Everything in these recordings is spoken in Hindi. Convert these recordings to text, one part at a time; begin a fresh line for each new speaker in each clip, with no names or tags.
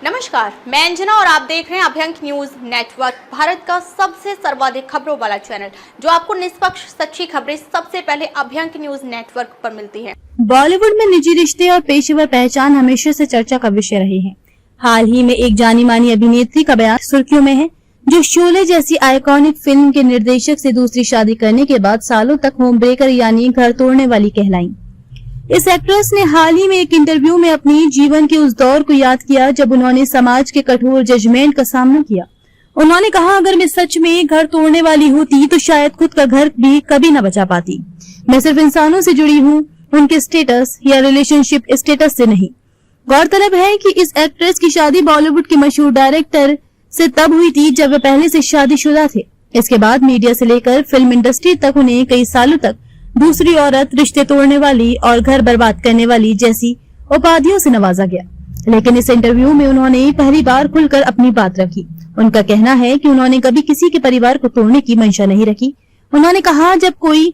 नमस्कार, मैं अंजना और आप देख रहे हैं अभ्यंक न्यूज नेटवर्क, भारत का सबसे सर्वाधिक खबरों वाला चैनल, जो आपको निष्पक्ष सच्ची खबरें सबसे पहले अभ्यंक न्यूज नेटवर्क पर मिलती है।
बॉलीवुड में निजी रिश्ते और पेशेवर पहचान हमेशा से चर्चा का विषय रहे हैं। हाल ही में एक जानी मानी अभिनेत्री का बयान सुर्खियों में है, जो शोले जैसी आइकॉनिक फिल्म के निर्देशक से दूसरी शादी करने के बाद सालों तक होम ब्रेकर यानी घर तोड़ने वाली कहलाईं। इस एक्ट्रेस ने हाल ही में एक इंटरव्यू में अपनी जीवन के उस दौर को याद किया जब उन्होंने समाज के कठोर जजमेंट का सामना किया। उन्होंने कहा, अगर मैं सच में घर तोड़ने वाली होती तो शायद खुद का घर भी कभी न बचा पाती। मैं सिर्फ इंसानों से जुड़ी हूँ, उनके स्टेटस या रिलेशनशिप स्टेटस से नहीं। गौरतलब है कि इस एक्ट्रेस की शादी बॉलीवुड के मशहूर डायरेक्टर से तब हुई थी जब वे पहले से शादीशुदा थे। इसके बाद मीडिया से लेकर फिल्म इंडस्ट्री तक उन्हें कई सालों तक दूसरी औरत, रिश्ते तोड़ने वाली और घर बर्बाद करने वाली जैसी उपाधियों से नवाजा गया। लेकिन इस इंटरव्यू में उन्होंने पहली बार खुलकर अपनी बात रखी। उनका कहना है कि उन्होंने कभी किसी के परिवार को तोड़ने की मंशा नहीं रखी। उन्होंने कहा, जब कोई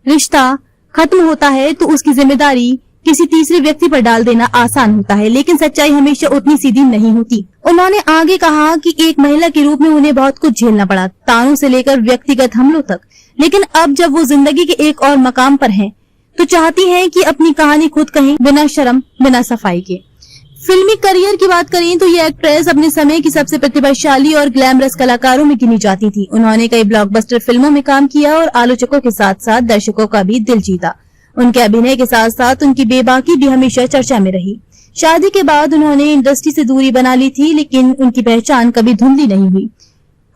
रिश्ता खत्म होता है तो उसकी जिम्मेदारी किसी तीसरे व्यक्ति पर डाल देना आसान होता है, लेकिन सच्चाई हमेशा उतनी सीधी नहीं होती। उन्होंने आगे कहा कि एक महिला के रूप में उन्हें बहुत कुछ झेलना पड़ा, तानों से लेकर व्यक्तिगत हमलों तक। लेकिन अब जब वो जिंदगी के एक और मकाम पर हैं, तो चाहती हैं कि अपनी कहानी खुद कहें, बिना शर्म, बिना सफाई के। फिल्मी करियर की बात करें तो ये एक्ट्रेस अपने समय की सबसे प्रतिभाशाली और ग्लैमरस कलाकारों में गिनी जाती थी। उन्होंने कई ब्लॉकबस्टर फिल्मों में काम किया और आलोचकों के साथ साथ दर्शकों का भी दिल जीता। उनके अभिनय के साथ साथ उनकी बेबाकी भी हमेशा चर्चा में रही। शादी के बाद उन्होंने इंडस्ट्री से दूरी बना ली थी, लेकिन उनकी पहचान कभी धुंधली नहीं हुई।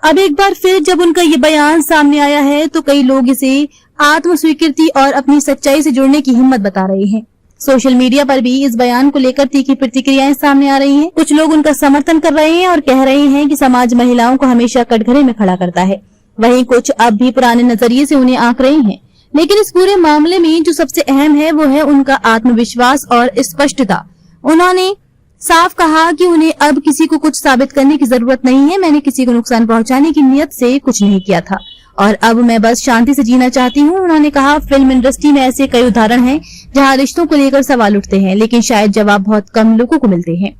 अब एक बार फिर जब उनका ये बयान सामने आया है तो कई लोग इसे आत्म स्वीकृति और अपनी सच्चाई से जुड़ने की हिम्मत बता रहे हैं। सोशल मीडिया पर भी इस बयान को लेकर तीखी प्रतिक्रियाएं सामने आ रही हैं। कुछ लोग उनका समर्थन कर रहे हैं और कह रहे हैं कि समाज महिलाओं को हमेशा कटघरे में खड़ा करता है। वहीं कुछ अब भी पुराने नजरिए से उन्हें आंक रहे हैं। लेकिन इस पूरे मामले में जो सबसे अहम है वो है उनका आत्मविश्वास और स्पष्टता। उन्होंने साफ कहा कि उन्हें अब किसी को कुछ साबित करने की जरूरत नहीं है। मैंने किसी को नुकसान पहुंचाने की नियत से कुछ नहीं किया था और अब मैं बस शांति से जीना चाहती हूं। उन्होंने कहा, फिल्म इंडस्ट्री में ऐसे कई उदाहरण हैं जहां रिश्तों को लेकर सवाल उठते हैं, लेकिन शायद जवाब बहुत कम लोगों को मिलते हैं।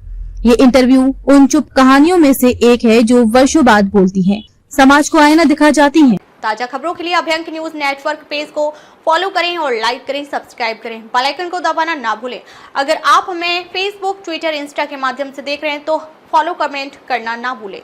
ये इंटरव्यू उन चुप कहानियों में से एक है जो वर्षों बाद बोलती हैं, समाज को आईना दिखा जाती हैं।
ताजा खबरों के लिए अभ्यंक न्यूज नेटवर्क पेज को फॉलो करें और लाइक करें, सब्सक्राइब करें, बेल आइकन को दबाना ना भूलें। अगर आप हमें फेसबुक, ट्विटर, इंस्टा के माध्यम से देख रहे हैं तो फॉलो, कमेंट करना ना भूलें।